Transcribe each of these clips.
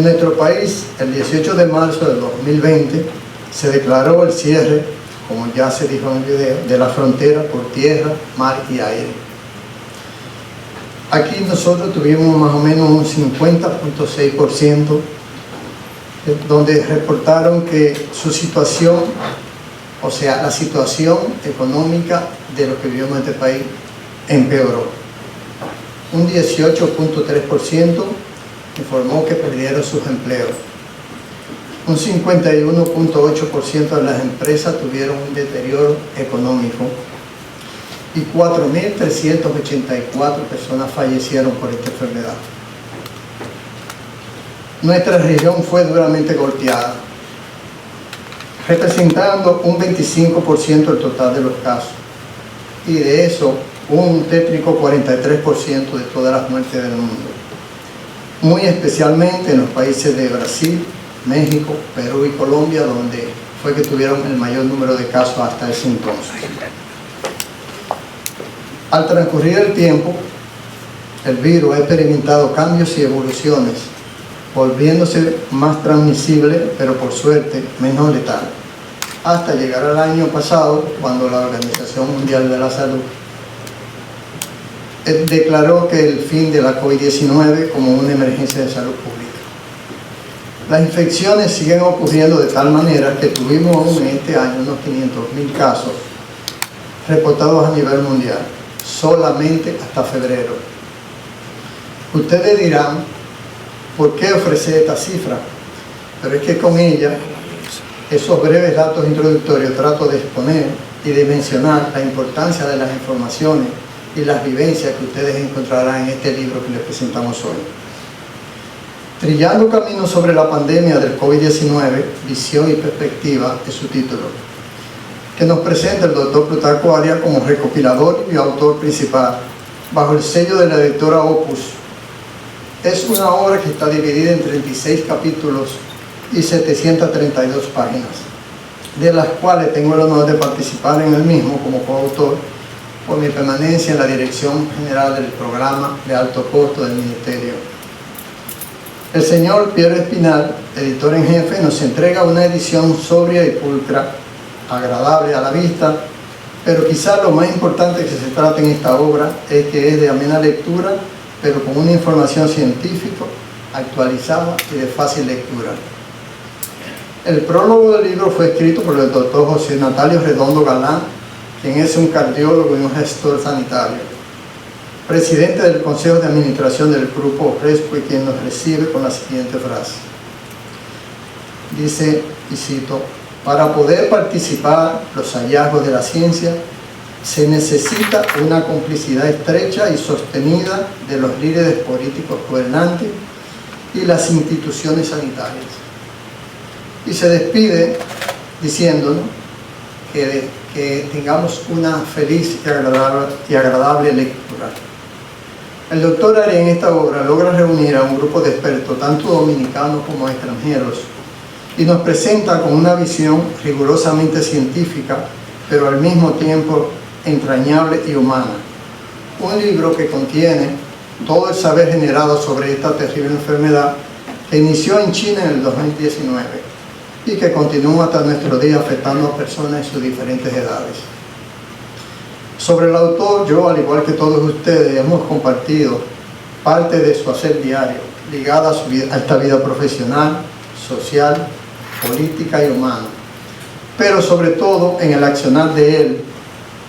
En nuestro país, el 18 de marzo del 2020, se declaró el cierre, como ya se dijo en el video, de la frontera por tierra, mar y aire. Aquí nosotros tuvimos más o menos un 50.6%, donde reportaron que su situación, o sea, la situación económica de los que vivimos en este país, empeoró. Un 18.3% informó que perdieron sus empleos. Un 51.8% de las empresas tuvieron un deterioro económico y 4.384 personas fallecieron por esta enfermedad. Nuestra región fue duramente golpeada, representando un 25% del total de los casos, y de eso un tétrico 43% de todas las muertes del mundo, muy especialmente en los países de Brasil, México, Perú y Colombia, donde fue que tuvieron el mayor número de casos hasta ese entonces. Al transcurrir el tiempo, el virus ha experimentado cambios y evoluciones, volviéndose más transmisible, pero por suerte menos letal, hasta llegar al año pasado, cuando la Organización Mundial de la Salud declaró que el fin de la COVID-19 como una emergencia de salud pública. Las infecciones siguen ocurriendo de tal manera que tuvimos aún en este año unos 500.000 casos reportados a nivel mundial, solamente hasta febrero. Ustedes dirán, ¿por qué ofrecer esta cifra? Pero es que con ella, esos breves datos introductorios, trato de exponer y de mencionar la importancia de las informaciones y las vivencias que ustedes encontrarán en este libro que les presentamos hoy. Trillando Camino sobre la pandemia del COVID-19, visión y perspectiva es su título, que nos presenta el doctor Plutarco Arias como recopilador y autor principal, bajo el sello de la editora Opus. Es una obra que está dividida en 36 capítulos y 732 páginas, de las cuales tengo el honor de participar en el mismo como coautor por mi permanencia en la Dirección General del Programa de Alto Costo del Ministerio. El señor Piero Espinal, editor en jefe, nos entrega una edición sobria y pulcra, agradable a la vista, pero quizás lo más importante que se trata en esta obra es que es de amena lectura, pero con una información científica, actualizada y de fácil lectura. El prólogo del libro fue escrito por el doctor José Natalio Redondo Galán, quien es un cardiólogo y un gestor sanitario, presidente del Consejo de Administración del Grupo Respo, y quien nos recibe con la siguiente frase. Dice, y cito, para poder participar los hallazgos de la ciencia, se necesita una complicidad estrecha y sostenida de los líderes políticos gobernantes y las instituciones sanitarias. Y se despide diciéndonos que tengamos una feliz y agradable lectura. El doctor Arias en esta obra logra reunir a un grupo de expertos, tanto dominicanos como extranjeros, y nos presenta con una visión rigurosamente científica, pero al mismo tiempo entrañable y humana. Un libro que contiene todo el saber generado sobre esta terrible enfermedad que inició en China en el 2019 y que continúa hasta nuestro día afectando a personas en sus diferentes edades. Sobre el autor, yo, al igual que todos ustedes, hemos compartido parte de su hacer diario, ligada a esta vida profesional, social, política y humana, pero sobre todo en el accionar de él,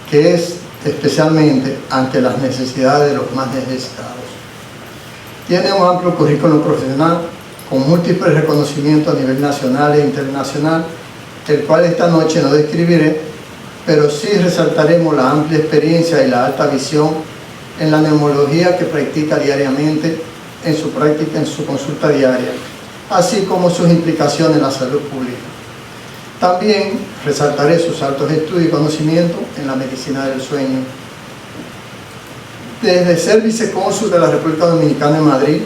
que es especialmente ante las necesidades de los más necesitados. Tiene un amplio currículum profesional, con múltiples reconocimientos a nivel nacional e internacional, el cual esta noche no describiré, pero sí resaltaremos la amplia experiencia y la alta visión en la neumología que practica diariamente en su práctica, en su consulta diaria, así como sus implicaciones en la salud pública. También resaltaré sus altos estudios y conocimientos en la medicina del sueño. Desde ser vicecónsul de la República Dominicana en Madrid,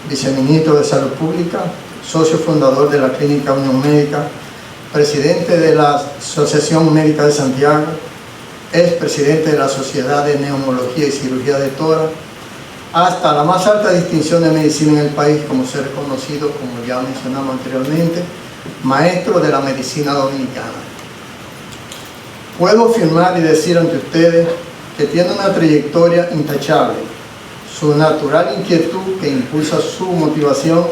viceministro de Salud Pública, socio fundador de la Clínica Unión Médica, presidente de la Asociación Médica de Santiago, es presidente de la Sociedad de Neumología y Cirugía de Tórax, hasta la más alta distinción de medicina en el país, como ser reconocido, como ya mencionamos anteriormente, maestro de la medicina dominicana. Puedo afirmar y decir ante ustedes que tiene una trayectoria intachable. Su natural inquietud que impulsa su motivación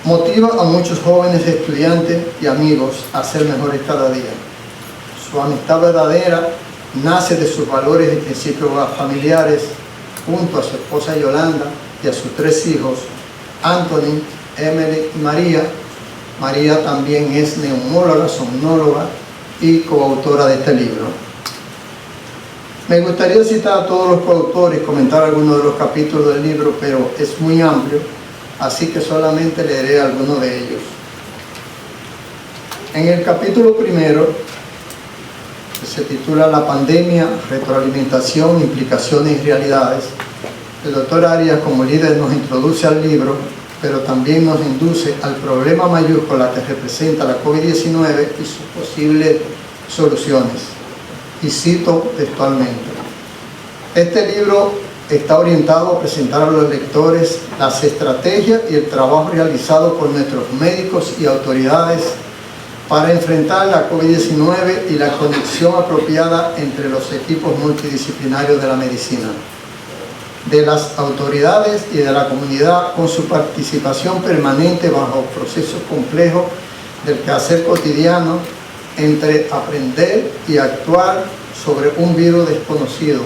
motiva a muchos jóvenes estudiantes y amigos a ser mejores cada día. Su amistad verdadera nace de sus valores y principios familiares, junto a su esposa Yolanda y a sus 3 hijos, Anthony, Emily y María. María también es neumóloga, somnóloga y coautora de este libro. Me gustaría citar a todos los coautores y comentar algunos de los capítulos del libro, pero es muy amplio, así que solamente leeré algunos de ellos. En el capítulo primero, que se titula La pandemia, retroalimentación, implicaciones y realidades, el doctor Arias, como líder, nos introduce al libro, pero también nos induce al problema mayúscula que representa la COVID-19 y sus posibles soluciones. Y cito textualmente: este libro está orientado a presentar a los lectores las estrategias y el trabajo realizado por nuestros médicos y autoridades para enfrentar la COVID-19 y la conexión apropiada entre los equipos multidisciplinarios de la medicina, de las autoridades y de la comunidad, con su participación permanente bajo procesos complejos del quehacer cotidiano entre aprender y actuar sobre un virus desconocido,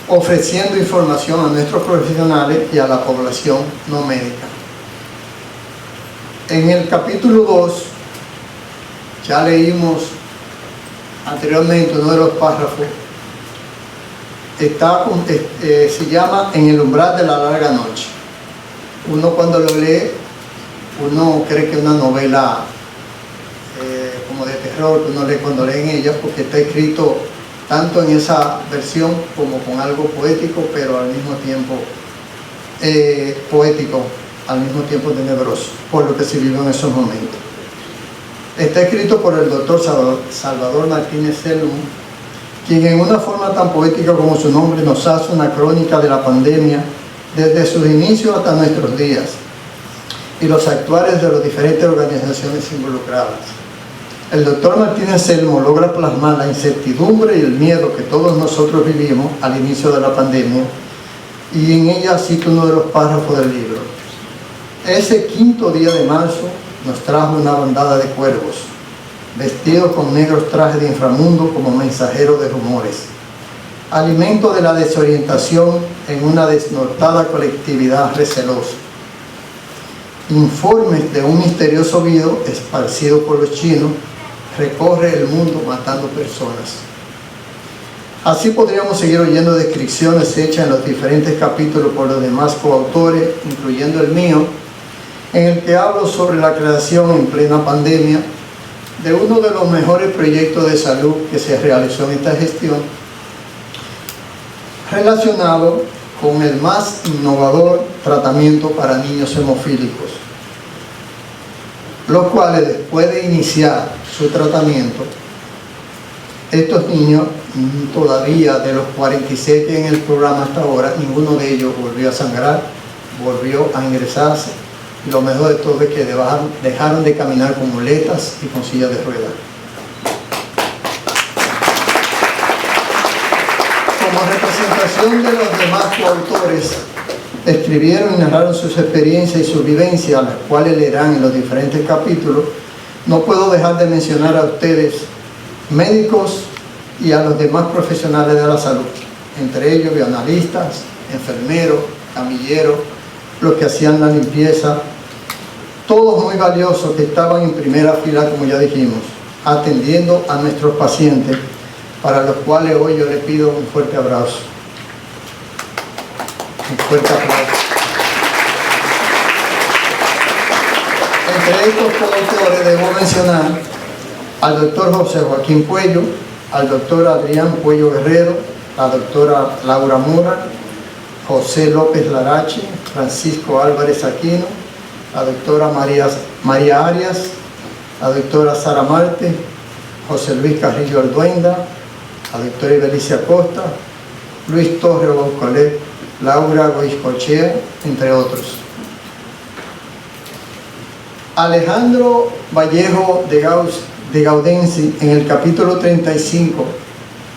ofreciendo información a nuestros profesionales y a la población no médica. En el capítulo 2, ya leímos anteriormente uno de los párrafos, se llama En el umbral de la larga noche. Uno cuando lo lee, uno cree que es una novela como de terror, que uno lee cuando lee en ella, porque está escrito tanto en esa versión como con algo poético, pero al mismo tiempo poético, al mismo tiempo tenebroso, por lo que se vivió en esos momentos. Está escrito por el doctor Salvador Martínez Selum, quien en una forma tan poética como su nombre nos hace una crónica de la pandemia desde sus inicios hasta nuestros días y los actuales de las diferentes organizaciones involucradas. El doctor Martínez Selmo logra plasmar la incertidumbre y el miedo que todos nosotros vivimos al inicio de la pandemia, y en ella cito uno de los párrafos del libro. Ese 5º día de marzo nos trajo una bandada de cuervos, vestidos con negros trajes de inframundo como mensajeros de rumores, alimento de la desorientación en una desnortada colectividad recelosa. Informes de un misterioso virus esparcido por los chinos recorre el mundo matando personas. Así podríamos seguir oyendo descripciones hechas en los diferentes capítulos por los demás coautores, incluyendo el mío, en el que hablo sobre la creación en plena pandemia de uno de los mejores proyectos de salud que se realizó en esta gestión, relacionado con el más innovador tratamiento para niños hemofílicos, los cuales, después de iniciar su tratamiento, estos niños, todavía de los 46 que en el programa hasta ahora, ninguno de ellos volvió a sangrar, volvió a ingresarse, y lo mejor de todo es que dejaron de caminar con muletas y con sillas de ruedas. Como representación de los demás coautores, escribieron y narraron sus experiencias y sus vivencias, las cuales leerán en los diferentes capítulos. No puedo dejar de mencionar a ustedes, médicos, y a los demás profesionales de la salud, entre ellos bioanalistas, enfermeros, camilleros, los que hacían la limpieza, todos muy valiosos que estaban en primera fila, como ya dijimos, atendiendo a nuestros pacientes, para los cuales hoy yo les pido un fuerte abrazo. Un fuerte aplauso. Entre estos coautores debo mencionar al doctor José Joaquín Puello, al doctor Adrián Puello Guerrero, la doctora Laura Mora, José López Larache, Francisco Álvarez Aquino, la doctora María Arias, la doctora Sara Marte, José Luis Carrillo Arduenda, la doctora Ibelicia Costa, Luis Torres Baucolet, Laura Goicoechea, entre otros. Alejandro Vallejo de Gaudensi, en el capítulo 35,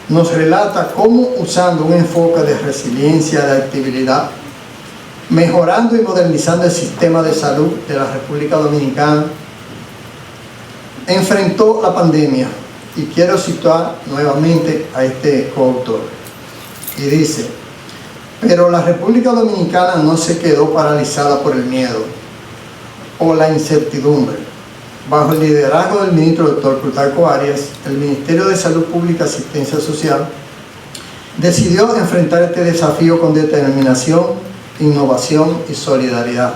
nos relata cómo, usando un enfoque de resiliencia, de adaptabilidad, mejorando y modernizando el sistema de salud de la República Dominicana, enfrentó la pandemia. Y quiero citar nuevamente a este coautor. Y dice: pero la República Dominicana no se quedó paralizada por el miedo o la incertidumbre. Bajo el liderazgo del ministro Dr. Plutarco Arias, el Ministerio de Salud Pública y Asistencia Social decidió enfrentar este desafío con determinación, innovación y solidaridad.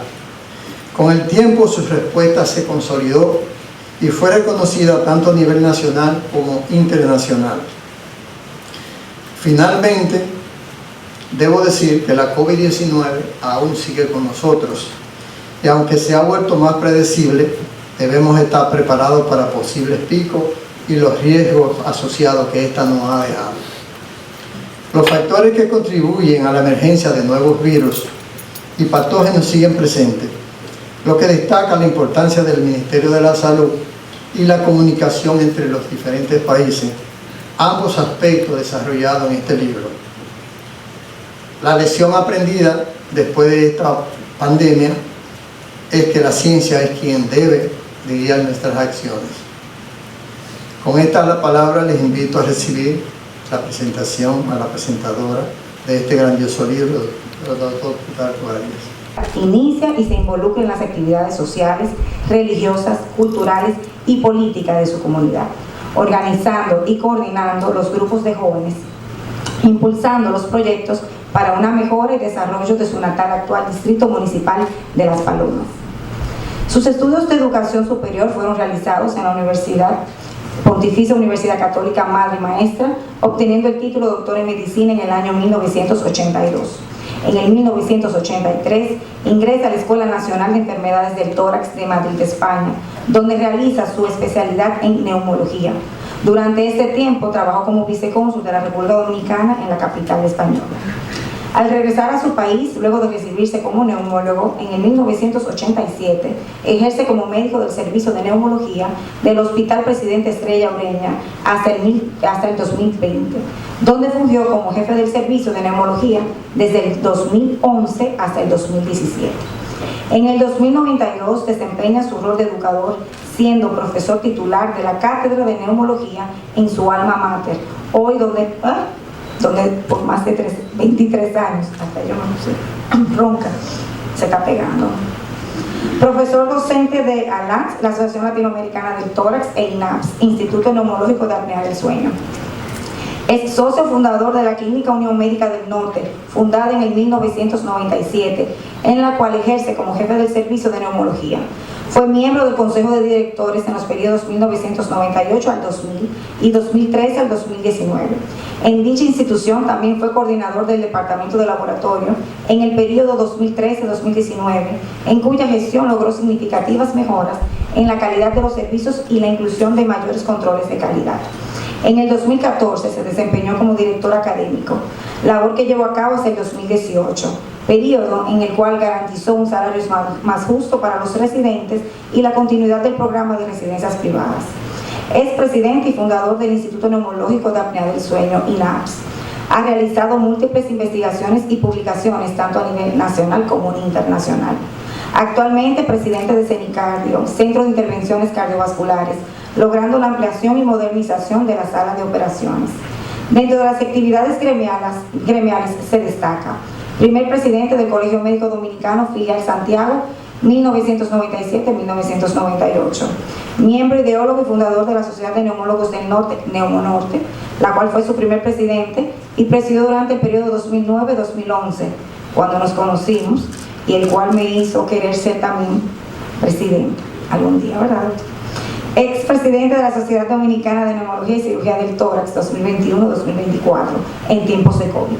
Con el tiempo su respuesta se consolidó y fue reconocida tanto a nivel nacional como internacional. Finalmente, debo decir que la COVID-19 aún sigue con nosotros, y aunque se ha vuelto más predecible, debemos estar preparados para posibles picos y los riesgos asociados que ésta nos ha dejado. Los factores que contribuyen a la emergencia de nuevos virus y patógenos siguen presentes, lo que destaca la importancia del Ministerio de la Salud y la comunicación entre los diferentes países, ambos aspectos desarrollados en este libro. La lección aprendida después de esta pandemia es que la ciencia es quien debe de guiar nuestras acciones. Con esta palabra les invito a recibir la presentación a la presentadora de este grandioso libro, el doctor Plutarco Arias. Inicia y se involucra en las actividades sociales, religiosas, culturales y políticas de su comunidad, organizando y coordinando los grupos de jóvenes, impulsando los proyectos para una mejora y desarrollo de su natal actual Distrito Municipal de Las Palomas. Sus estudios de educación superior fueron realizados en la Pontificia Universidad Católica Madre y Maestra, obteniendo el título de doctor en medicina en el año 1982. En el 1983 ingresa a la Escuela Nacional de Enfermedades del Tórax de Madrid, España, donde realiza su especialidad en neumología. Durante este tiempo trabajó como vicecónsul de la República Dominicana en la capital española. Al regresar a su país, luego de recibirse como neumólogo, en el 1987 ejerce como médico del servicio de neumología del Hospital Presidente Estrella Ureña hasta el 2020, donde fungió como jefe del servicio de neumología desde el 2011 hasta el 2017. En el 2092 desempeña su rol de educador, siendo profesor titular de la Cátedra de Neumología en su alma mater, hoy donde por más de 23 años, hasta yo no sé, ronca, se está pegando. Profesor docente de ALANS, la Asociación Latinoamericana del Tórax, e INAPS, Instituto Neumológico de Apnea del Sueño. Es socio fundador de la Clínica Unión Médica del Norte, fundada en el 1997, en la cual ejerce como jefe del servicio de neumología. Fue miembro del Consejo de Directores en los periodos 1998 al 2000 y 2013 al 2019. En dicha institución también fue coordinador del Departamento de Laboratorio en el periodo 2013-2019, en cuya gestión logró significativas mejoras en la calidad de los servicios y la inclusión de mayores controles de calidad. En el 2014 se desempeñó como director académico, labor que llevó a cabo hasta el 2018, periodo en el cual garantizó un salario más justo para los residentes y la continuidad del programa de residencias privadas. Es presidente y fundador del Instituto Neumológico de Apnea del Sueño, INAPS. Ha realizado múltiples investigaciones y publicaciones, tanto a nivel nacional como internacional. Actualmente presidente de CENICardio, Centro de Intervenciones Cardiovasculares, logrando la ampliación y modernización de la sala de operaciones. Dentro de las actividades gremiales se destaca: primer presidente del Colegio Médico Dominicano, filial Santiago, 1997-1998. Miembro, ideólogo y fundador de la Sociedad de Neumólogos del Norte, Neumonorte, la cual fue su primer presidente y presidió durante el periodo 2009-2011, cuando nos conocimos, y el cual me hizo querer ser también presidente algún día, ¿verdad? Expresidente de la Sociedad Dominicana de Neumología y Cirugía del Tórax 2021-2024, en tiempos de COVID.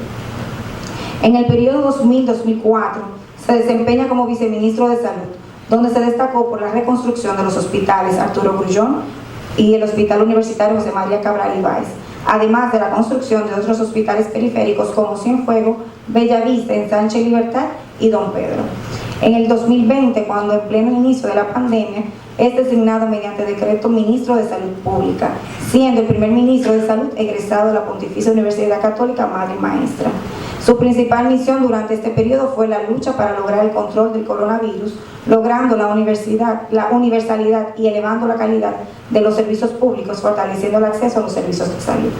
En el periodo 2000-2004 se desempeña como viceministro de Salud, donde se destacó por la reconstrucción de los hospitales Arturo Grullón y el Hospital Universitario José María Cabral Ibáez, además de la construcción de otros hospitales periféricos como Cienfuegos, Bellavista, Ensanche y Libertad y Don Pedro. En el 2020, cuando en pleno inicio de la pandemia, es designado mediante decreto ministro de Salud Pública, siendo el primer ministro de Salud egresado de la Pontificia Universidad Católica Madre y Maestra. Su principal misión durante este periodo fue la lucha para lograr el control del coronavirus, logrando la universalidad y elevando la calidad de los servicios públicos, fortaleciendo el acceso a los servicios de salud.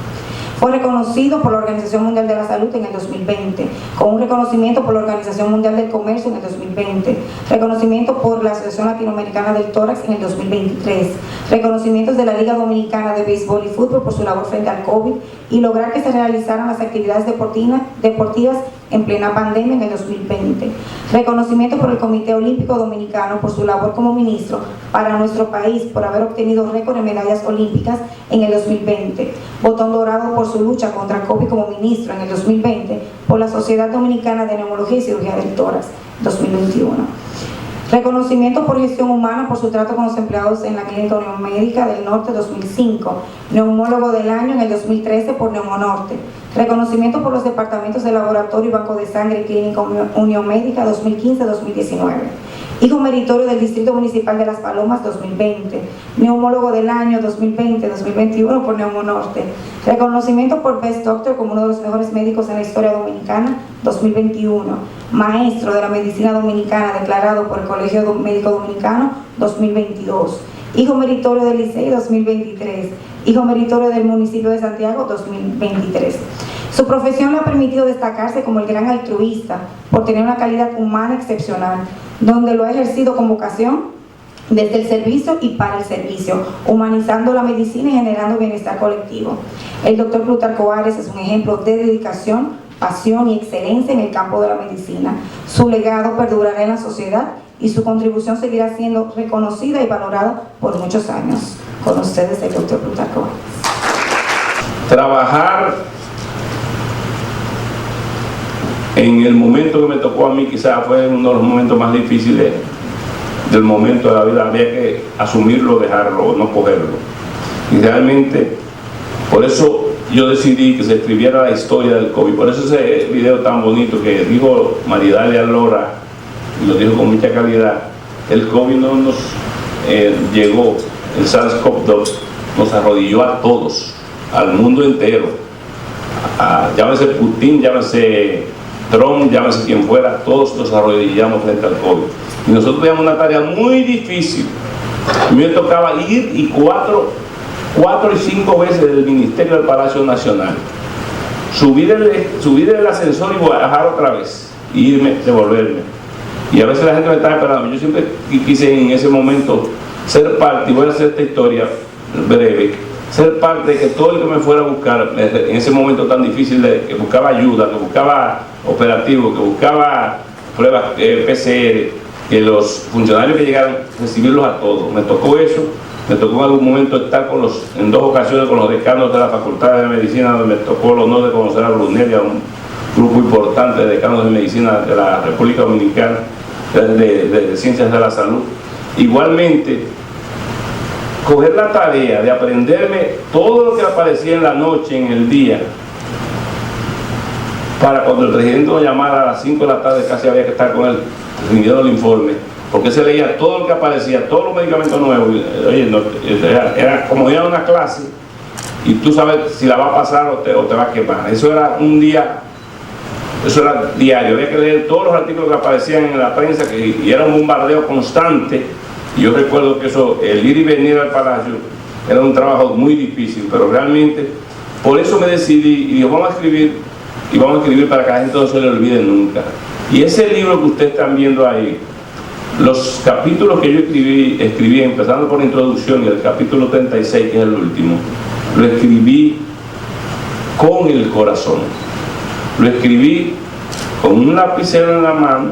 Fue reconocido por la Organización Mundial de la Salud en el 2020, con un reconocimiento por la Organización Mundial del Comercio en el 2020, reconocimiento por la Asociación Latinoamericana del Tórax en el 2023, reconocimientos de la Liga Dominicana de Béisbol y Fútbol por su labor frente al COVID y lograr que se realizaran las actividades deportivas en plena pandemia en el 2020. Reconocimiento por el Comité Olímpico Dominicano por su labor como ministro para nuestro país por haber obtenido récord en medallas olímpicas en el 2020. Botón dorado por su lucha contra COVID como ministro en el 2020 por la Sociedad Dominicana de Neumología y Cirugía del Tórax 2021. Reconocimiento por gestión humana por su trato con los empleados en la Clínica Unión Médica del Norte 2005. Neumólogo del año en el 2013 por Neumonorte. Reconocimiento por los departamentos de laboratorio y banco de sangre y Clínica Unión Médica 2015-2019. Hijo meritorio del Distrito Municipal de Las Palomas 2020. Neumólogo del año 2020-2021 por Neumonorte. Reconocimiento por Best Doctor como uno de los mejores médicos en la historia dominicana 2021. Maestro de la Medicina Dominicana declarado por el Colegio Médico Dominicano 2022. Hijo meritorio del Licey 2023. Hijo meritorio del municipio de Santiago 2023. Su profesión le ha permitido destacarse como el gran altruista por tener una calidad humana excepcional, donde lo ha ejercido con vocación desde el servicio y para el servicio, humanizando la medicina y generando bienestar colectivo. El doctor Plutarco Arias es un ejemplo de dedicación, pasión y excelencia en el campo de la medicina. Su legado perdurará en la sociedad y su contribución seguirá siendo reconocida y valorada por muchos años. Con ustedes el doctor Plutarco Arias. Trabajar en el momento que me tocó a mí quizás fue uno de los momentos más difíciles del momento de la vida. Había que asumirlo, dejarlo, no cogerlo. Y realmente, por eso yo decidí que se escribiera la historia del COVID. Por eso ese video tan bonito que dijo Maridalia Lora, y lo dijo con mucha calidad, el COVID no nos llegó, el SARS-CoV-2 nos arrodilló a todos, al mundo entero. Llámese Putin, llámese Trump, llámese quien fuera, todos nos arrodillamos frente al COVID. Y nosotros teníamos una tarea muy difícil. A mí me tocaba ir y cuatro y 5 veces del Ministerio al Palacio Nacional. Subir el ascensor y bajar otra vez. Y irme, devolverme. Y a veces la gente me estaba esperando. Yo siempre quise en ese momento ser parte, y voy a hacer esta historia breve, ser parte de que todo el que me fuera a buscar en ese momento tan difícil, que buscaba ayuda, que buscaba operativo, que buscaba pruebas PCR, que los funcionarios que llegaran, recibirlos a todos. Me tocó eso, me tocó en algún momento estar en 2 ocasiones con los decanos de la Facultad de Medicina, donde me tocó el honor de conocer a Brunel, a un grupo importante de decanos de medicina de la República Dominicana, de Ciencias de la Salud. Igualmente, coger la tarea de aprenderme todo lo que aparecía en la noche, en el día, para cuando el presidente nos llamara a las 5 de la tarde, casi había que estar con él rindiendo el informe, porque se leía todo lo que aparecía, todos los medicamentos nuevos. Oye, era como ir a una clase y tú sabes si la va a pasar o te va a quemar. Eso era un día, eso era diario, había que leer todos los artículos que aparecían en la prensa, y era un bombardeo constante. Y yo recuerdo que eso, el ir y venir al Palacio, era un trabajo muy difícil, pero realmente, por eso me decidí y dije, vamos a escribir para que la gente no se le olvide nunca. Y ese libro que ustedes están viendo ahí, los capítulos que yo escribí empezando por la introducción y el capítulo 36, que es el último, lo escribí con el corazón. Lo escribí con un lapicero en la mano,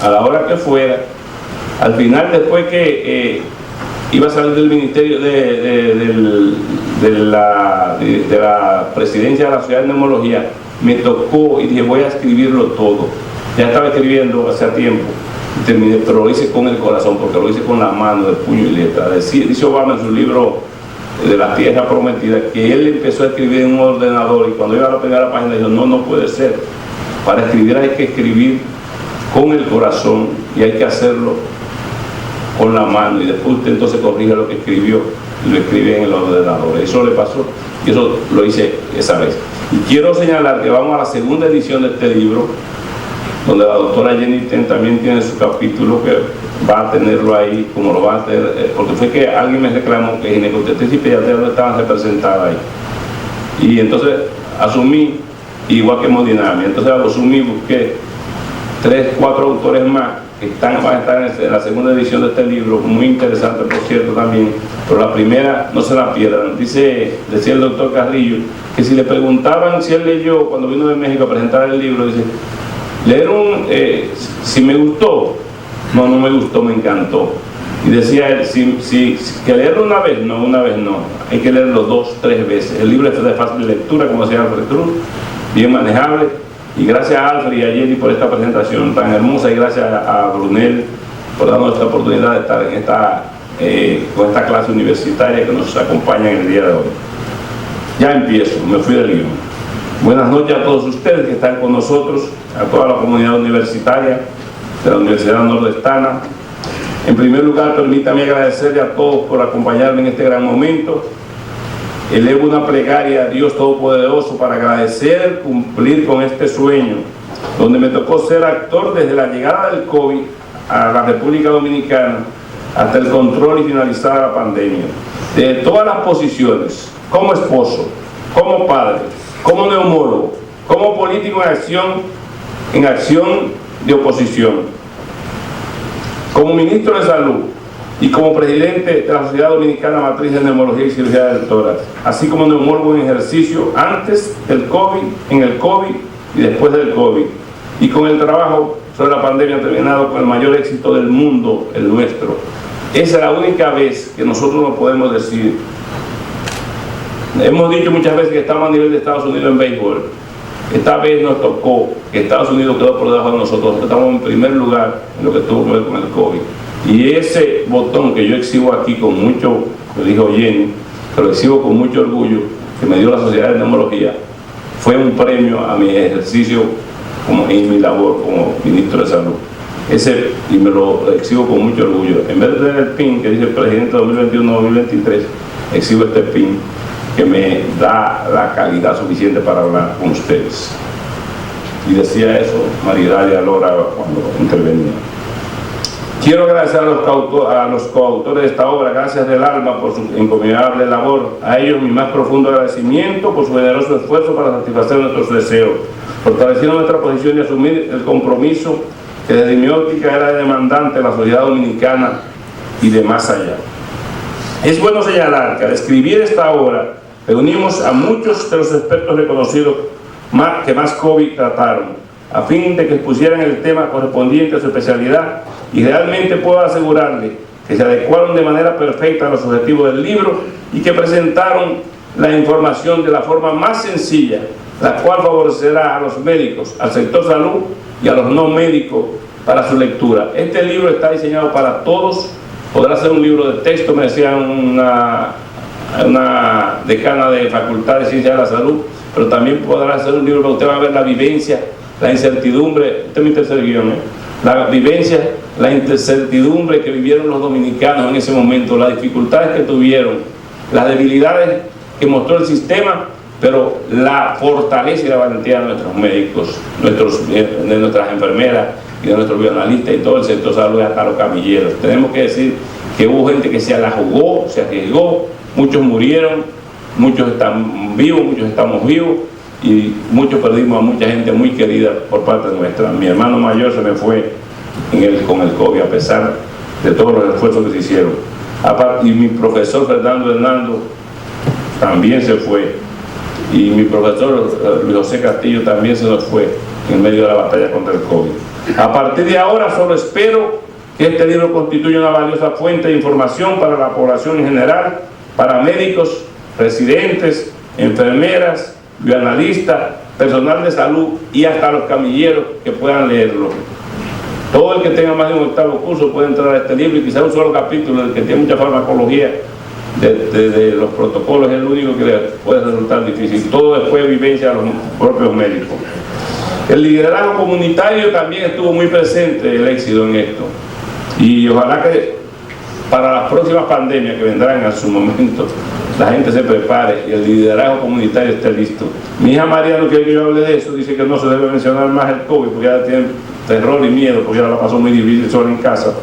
a la hora que fuera. Al final, después que iba a salir del ministerio de la presidencia de la Sociedad de Neumología, me tocó y dije, voy a escribirlo todo. Ya estaba escribiendo hace tiempo, y terminé, pero lo hice con el corazón, porque lo hice con la mano, de puño y letra. Dice Obama en su libro de la tierra prometida, que él empezó a escribir en un ordenador, y cuando iba a la primera página dijo, no puede ser, para escribir hay que escribir con el corazón y hay que hacerlo con la mano, y después usted entonces corrige lo que escribió y lo escribe en el ordenador. Eso le pasó y eso lo hice esa vez. Y quiero señalar que vamos a la segunda edición de este libro, donde la doctora Jenny Ten también tiene su capítulo, que va a tenerlo ahí, como lo va a tener, porque fue que alguien me reclamó que ginecostesis y pediatría no estaban representadas ahí. Y entonces asumí, igual que hemodinamia, entonces asumí, busqué 3, 4 autores más que van a estar en la segunda edición de este libro, muy interesante por cierto también, pero la primera no se la pierdan. Decía el doctor Carrillo que si le preguntaban si él leyó cuando vino de México a presentar el libro, dice, leer si me gustó, no me gustó, me encantó. Y decía él, que leerlo una vez no, hay que leerlo 2, 3 veces. El libro es de fácil lectura, como decía Alfred Cruz, bien manejable, y gracias a Alfred y a Jenny por esta presentación tan hermosa, y gracias a Brunel por darnos esta oportunidad de estar con esta clase universitaria que nos acompaña en el día de hoy. Ya empiezo, me fui del guión. Buenas noches a todos ustedes que están con nosotros, a toda la comunidad universitaria de la Universidad Nordestana. En primer lugar, permítame agradecerle a todos por acompañarme en este gran momento. Elevo una plegaria a Dios Todopoderoso para agradecer cumplir con este sueño, donde me tocó ser actor desde la llegada del COVID a la República Dominicana hasta el control y finalizar la pandemia. De todas las posiciones, como esposo, como padre, como neumólogo, como político en acción de oposición, como ministro de Salud y como presidente de la Sociedad Dominicana Matriz de Neumología y Cirugía del Tórax, así como neumólogo en ejercicio antes del COVID, en el COVID y después del COVID, y con el trabajo sobre la pandemia terminado con el mayor éxito del mundo, el nuestro. Esa es la única vez que nosotros nos podemos decir. Hemos dicho muchas veces que estamos a nivel de Estados Unidos en béisbol. Esta vez nos tocó que Estados Unidos quedó por debajo de nosotros. Estamos en primer lugar en lo que tuvo que ver con el COVID. Y ese botón que yo exhibo aquí con mucho, lo dijo Jenny, que lo exhibo con mucho orgullo, que me dio la Sociedad de Neumología, fue un premio a mi ejercicio en mi labor como ministro de Salud. Y me lo exhibo con mucho orgullo. En vez de tener el PIN que dice presidente 2021-2023, exhibo este PIN que me da la calidad suficiente para hablar con ustedes. Y decía eso Maridalia Lora cuando intervenía. Quiero agradecer a los coautores de esta obra, gracias del alma por su encomiable labor. A ellos mi más profundo agradecimiento por su generoso esfuerzo para satisfacer nuestros deseos, fortaleciendo nuestra posición y asumir el compromiso que desde mi óptica era demandante de la sociedad dominicana y de más allá. Es bueno señalar que al escribir esta obra reunimos a muchos de los expertos reconocidos que más COVID trataron, a fin de que expusieran el tema correspondiente a su especialidad, y realmente puedo asegurarle que se adecuaron de manera perfecta a los objetivos del libro y que presentaron la información de la forma más sencilla, la cual favorecerá a los médicos, al sector salud y a los no médicos para su lectura. Este libro está diseñado para todos, podrá ser un libro de texto, me decía una decana de Facultad de Ciencias de la Salud, pero también podrá ser un libro donde usted va a ver la vivencia, la incertidumbre, este es mi tercer guión, la vivencia, la incertidumbre que vivieron los dominicanos en ese momento, las dificultades que tuvieron, las debilidades que mostró el sistema, pero la fortaleza y la valentía de nuestros médicos, de nuestras enfermeras y de nuestros bioanalistas y todo el sector salud, hasta los camilleros. Tenemos que decir que hubo gente que se la jugó, se arriesgó, muchos murieron, muchos están vivos, muchos estamos vivos, y muchos perdimos a mucha gente muy querida por parte nuestra. Mi hermano mayor se me fue con el COVID, a pesar de todos los esfuerzos que se hicieron. Y mi profesor Fernando Hernando también se fue, y mi profesor Luis José Castillo también se nos fue en medio de la batalla contra el COVID. A partir de ahora solo espero que este libro constituya una valiosa fuente de información para la población en general, para médicos, residentes, enfermeras, bioanalistas, personal de salud y hasta los camilleros que puedan leerlo. Todo el que tenga más de un octavo curso puede entrar a este libro, y quizá un solo capítulo, el que tiene mucha farmacología, de los protocolos es el único que le puede resultar difícil. Todo después vivencia a los propios médicos. El liderazgo comunitario también estuvo muy presente, el éxito en esto. Y ojalá que para las próximas pandemias que vendrán a su momento, la gente se prepare y el liderazgo comunitario esté listo. Mi hija María no quiere que yo hable de eso, dice que no se debe mencionar más el COVID porque ya tiene terror y miedo, porque ya la pasó muy difícil sola en casa.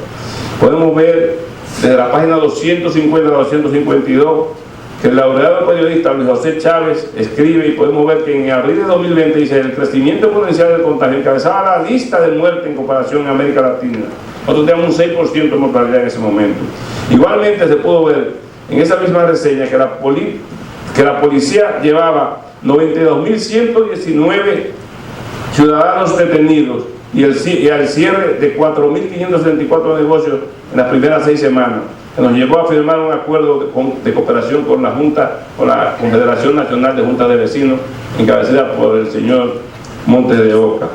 Podemos ver desde la página 250 a 252 que el laureado periodista Luis José Chávez escribe, y podemos ver que en abril de 2020 dice: el crecimiento exponencial del contagio encabezaba la lista de muerte en comparación a América Latina. Nosotros teníamos un 6% de mortalidad en ese momento. Igualmente se pudo ver en esa misma reseña que la policía llevaba 92.119 ciudadanos detenidos y al cierre de 4.574 negocios en las primeras 6 semanas, que nos llevó a firmar un acuerdo de cooperación con la Confederación Nacional de Juntas de Vecinos, encabezada por el señor Montes de Oca.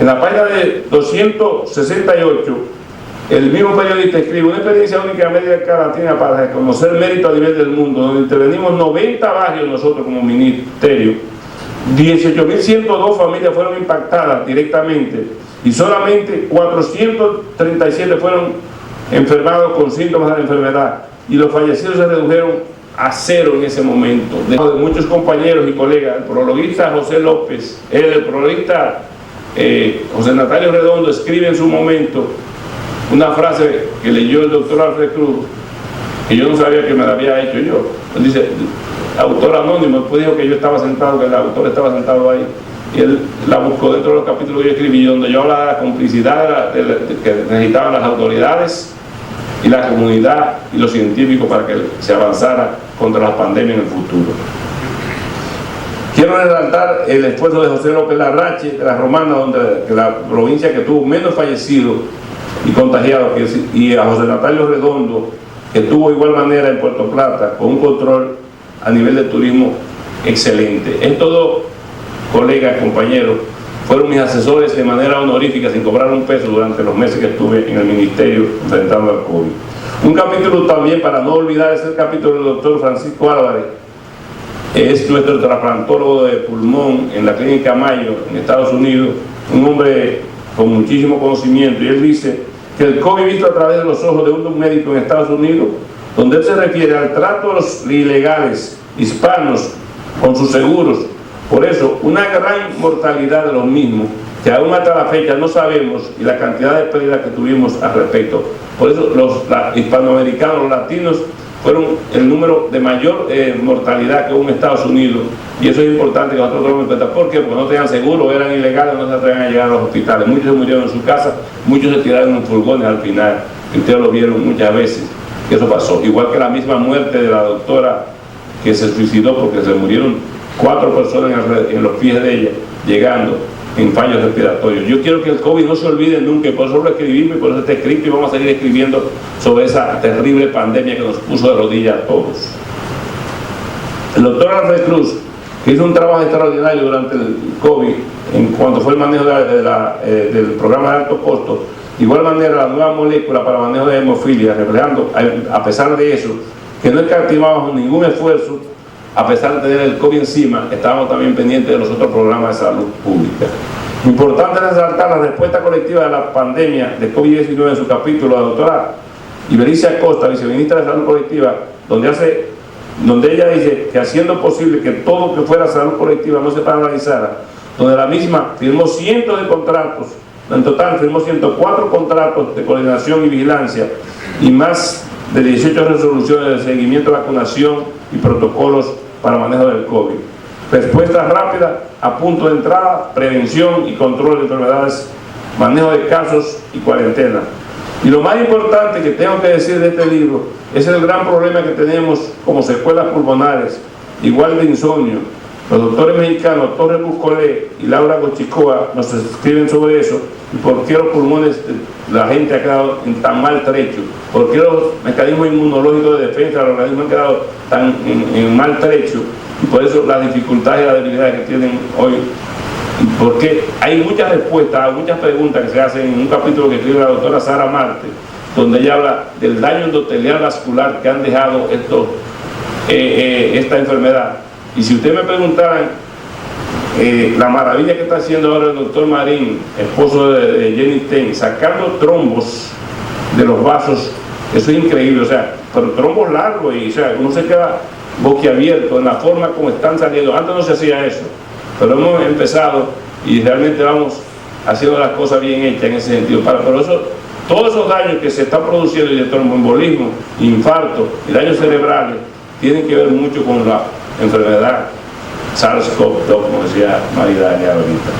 En la página de 268, el mismo periodista escribe: una experiencia única en América Latina para reconocer mérito a nivel del mundo, donde intervenimos 90 barrios nosotros como ministerio. 18.102 familias fueron impactadas directamente y solamente 437 fueron enfermados con síntomas de la enfermedad, y los fallecidos se redujeron a 0 en ese momento. De muchos compañeros y colegas, el prologuista José López, el prologuista José Natalio Redondo escribe en su momento una frase que leyó el doctor Alfred Cruz, que yo no sabía que me la había hecho yo. Él dice, autor anónimo, después dijo que yo estaba sentado, que el autor estaba sentado ahí, y él la buscó dentro de los capítulos que yo escribí, donde yo hablaba de la complicidad que necesitaban las autoridades y la comunidad y los científicos para que se avanzara contra la pandemia en el futuro. Quiero resaltar el esfuerzo de José López Larrache, de la Romana, donde la provincia que tuvo menos fallecidos y contagiados, y a José Natalio Redondo, que tuvo de igual manera en Puerto Plata, con un control a nivel de turismo excelente. Estos dos colegas, compañeros, fueron mis asesores de manera honorífica, sin cobrar un peso, durante los meses que estuve en el ministerio enfrentando al COVID. Un capítulo también, para no olvidar, es el capítulo del doctor Francisco Álvarez. Es nuestro trasplantólogo de pulmón en la Clínica Mayo, en Estados Unidos, un hombre con muchísimo conocimiento, y él dice que el COVID visto a través de los ojos de un médico en Estados Unidos, donde él se refiere al trato de los ilegales hispanos con sus seguros. Por eso, una gran mortalidad de los mismos, que aún hasta la fecha no sabemos, y la cantidad de pérdidas que tuvimos al respecto. Por eso los hispanoamericanos, los latinos, fueron el número de mayor mortalidad que hubo en Estados Unidos, y eso es importante que nosotros tomemos en cuenta. ¿Por qué? Porque no tenían seguro, eran ilegales, no se atrevían a llegar a los hospitales. Muchos se murieron en su casa, muchos se tiraron en furgones al final, y ustedes lo vieron muchas veces, que eso pasó. Igual que la misma muerte de la doctora que se suicidó, porque se murieron 4 personas en los pies de ella, llegando en fallos respiratorios. Yo quiero que el COVID no se olvide nunca, y por eso lo escribimos, y por eso está escrito, y vamos a seguir escribiendo sobre esa terrible pandemia que nos puso de rodillas a todos. El doctor Alfred Cruz, que hizo un trabajo extraordinario durante el COVID en cuanto fue el manejo del programa de alto costo, de igual manera la nueva molécula para manejo de hemofilia, reflejando, a pesar de eso, que no escatimábamos ningún esfuerzo. A pesar de tener el COVID encima, estábamos también pendientes de los otros programas de salud pública. Importante resaltar la respuesta colectiva de la pandemia de COVID-19 en su capítulo. La doctora Ibericia Costa, viceministra de Salud Colectiva, donde ella dice que haciendo posible que todo lo que fuera salud colectiva no se paralizara, donde la misma firmó cientos de contratos, en total firmó 104 contratos de coordinación y vigilancia, y más de 18 resoluciones de seguimiento de vacunación y protocolos para manejo del COVID. Respuesta rápida, a punto de entrada, prevención y control de enfermedades, manejo de casos y cuarentena. Y lo más importante que tengo que decir de este libro es el gran problema que tenemos como secuelas pulmonares, igual de insomnio. Los doctores mexicanos Torres Buscolé y Laura Gochicoa nos escriben sobre eso, y por qué los pulmones de la gente ha quedado en tan maltrecho, por qué los mecanismos inmunológicos de defensa de los organismos han quedado tan en maltrecho, y por eso las dificultades y las debilidades que tienen hoy. Y porque hay muchas respuestas a muchas preguntas que se hacen en un capítulo que escribe la doctora Sara Marte, donde ella habla del daño endotelial vascular que han dejado estos esta enfermedad. Y si ustedes me preguntaran la maravilla que está haciendo ahora el doctor Marín, esposo de Jenny Ten, sacando trombos de los vasos, eso es increíble, o sea, pero trombos largos, y o sea, uno se queda boquiabierto en la forma como están saliendo. Antes no se hacía eso, pero hemos empezado y realmente vamos haciendo las cosas bien hechas en ese sentido. Pero eso, todos esos daños que se están produciendo, y de tromboembolismo, infarto y daños cerebrales, tienen que ver mucho con la enfermedad SARS-CoV-2, como decía Maridalia ahorita.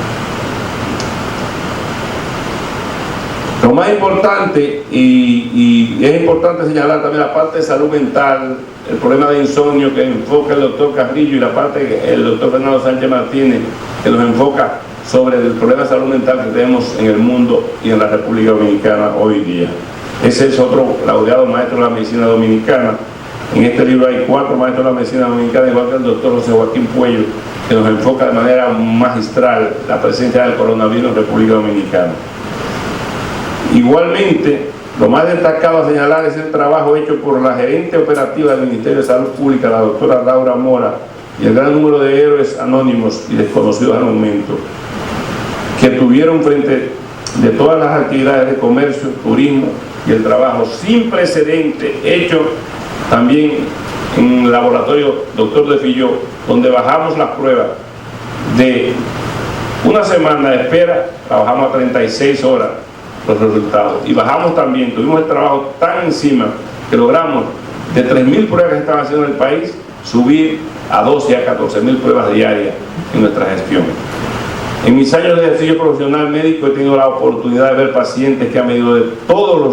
Lo más importante, y es importante señalar también la parte de salud mental, el problema de insomnio que enfoca el doctor Carrillo, y la parte que el doctor Fernando Sánchez Martínez, que nos enfoca sobre el problema de salud mental que tenemos en el mundo y en la República Dominicana hoy día. Ese es otro laureado maestro de la medicina dominicana. En este libro hay 4 maestros de la medicina dominicana, igual que el doctor José Joaquín Puello, que nos enfoca de manera magistral la presencia del coronavirus en República Dominicana. Igualmente, lo más destacado a señalar es el trabajo hecho por la gerente operativa del Ministerio de Salud Pública, la doctora Laura Mora, y el gran número de héroes anónimos y desconocidos al momento, que tuvieron frente de todas las actividades de comercio, turismo y el trabajo sin precedente hecho también en el laboratorio Dr. de Filló, donde bajamos las pruebas de una semana de espera, trabajamos a 36 horas los resultados, y bajamos también, tuvimos el trabajo tan encima que logramos de 3.000 pruebas que se estaban haciendo en el país, subir a 12 a 14.000 pruebas diarias en nuestra gestión. En mis años de ejercicio profesional médico he tenido la oportunidad de ver pacientes que han venido de todos los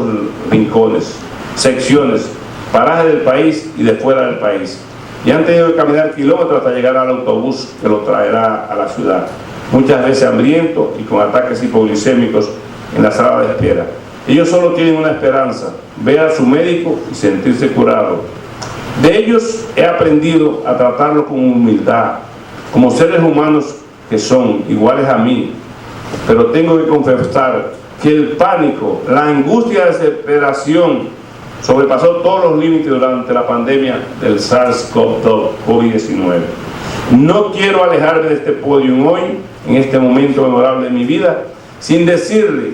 rincones, secciones, parajes del país y de fuera del país, y han tenido que caminar kilómetros hasta llegar al autobús que los traerá a la ciudad, muchas veces hambrientos y con ataques hipoglicémicos en la sala de espera. Ellos solo tienen una esperanza: ver a su médico y sentirse curado. De ellos he aprendido a tratarlos con humildad, como seres humanos que son iguales a mí, pero tengo que confesar que el pánico, la angustia y la desesperación sobrepasó todos los límites durante la pandemia del SARS-CoV-19. No quiero alejarme de este podio hoy, en este momento memorable de mi vida, sin decirle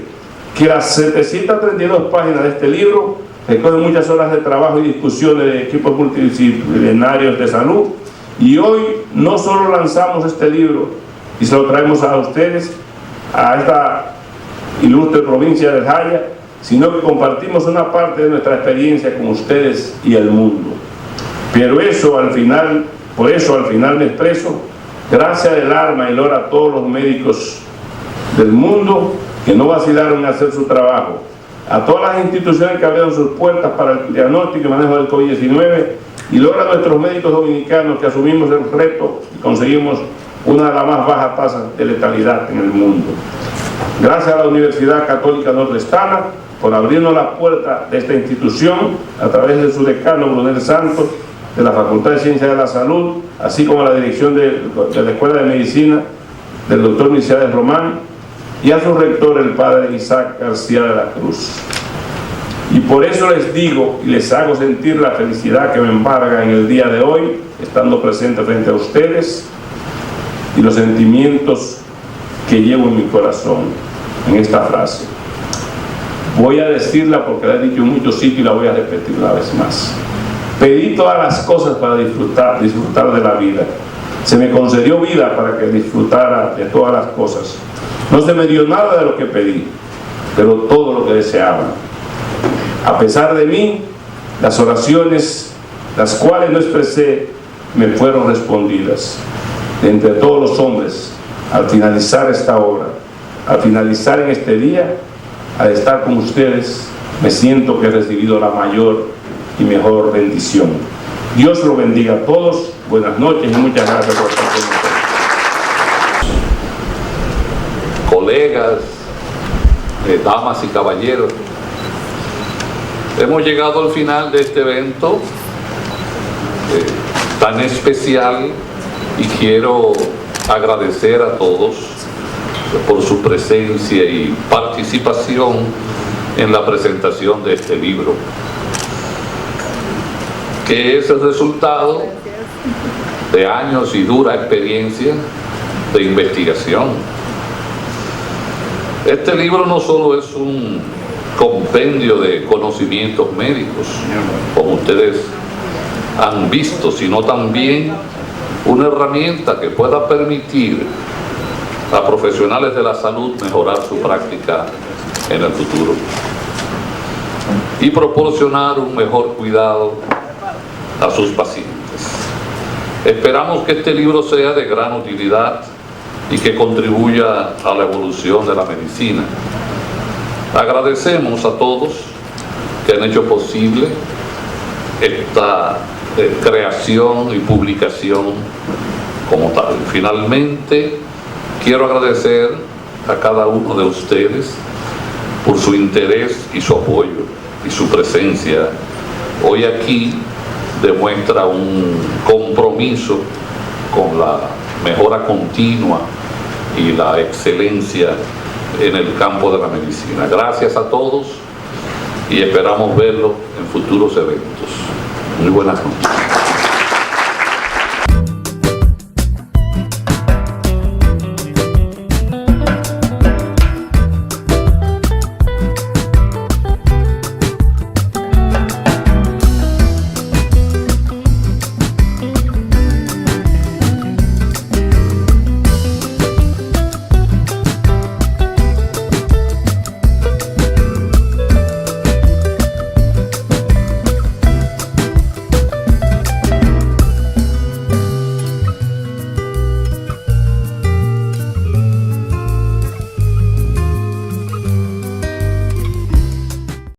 que las 732 páginas de este libro recogen muchas horas de trabajo y discusiones de equipos multidisciplinarios de salud, y hoy no solo lanzamos este libro y se lo traemos a ustedes, a esta ilustre provincia del Jaya, sino que compartimos una parte de nuestra experiencia con ustedes y el mundo. Pero eso al final, por eso al final me expreso, gracias del alma y lora a todos los médicos del mundo que no vacilaron en hacer su trabajo, a todas las instituciones que abrieron sus puertas para el diagnóstico y manejo del COVID-19, y logra a nuestros médicos dominicanos que asumimos el reto y conseguimos una de las más bajas tasas de letalidad en el mundo. Gracias a la Universidad Católica Nordestana por abrirnos las puertas de esta institución a través de su decano Brunel Santos, de la Facultad de Ciencias de la Salud, así como a la dirección de la Escuela de Medicina del doctor Misael Román, y a su rector, el padre Isaac García de la Cruz. Y por eso les digo y les hago sentir la felicidad que me embarga en el día de hoy, estando presente frente a ustedes, y los sentimientos que llevo en mi corazón en esta frase. Voy a decirla porque la he dicho en muchos sitios y la voy a repetir una vez más. Pedí todas las cosas para disfrutar de la vida. Se me concedió vida para que disfrutara de todas las cosas. No se me dio nada de lo que pedí, pero todo lo que deseaba. A pesar de mí, las oraciones, las cuales no expresé, me fueron respondidas. De entre todos los hombres, al finalizar esta obra, al finalizar en este día, al estar con ustedes, me siento que he recibido la mayor y mejor bendición. Dios lo bendiga a todos. Buenas noches y muchas gracias por estar con nosotros. Colegas, damas y caballeros, hemos llegado al final de este evento tan especial, y quiero agradecer a todos por su presencia y participación en la presentación de este libro. que es el resultado de años y dura experiencia de investigación. Este libro no solo es un compendio de conocimientos médicos, como ustedes han visto, sino también una herramienta que pueda permitir a profesionales de la salud mejorar su práctica en el futuro y proporcionar un mejor cuidado a sus pacientes. Esperamos que este libro sea de gran utilidad y que contribuya a la evolución de la medicina. Agradecemos a todos que han hecho posible esta creación y publicación como tal. Finalmente, quiero agradecer a cada uno de ustedes por su interés y su apoyo y su presencia. Hoy aquí demuestra un compromiso con la mejora continua y la excelencia en el campo de la medicina. Gracias a todos y esperamos verlo en futuros eventos. Muy buenas noches.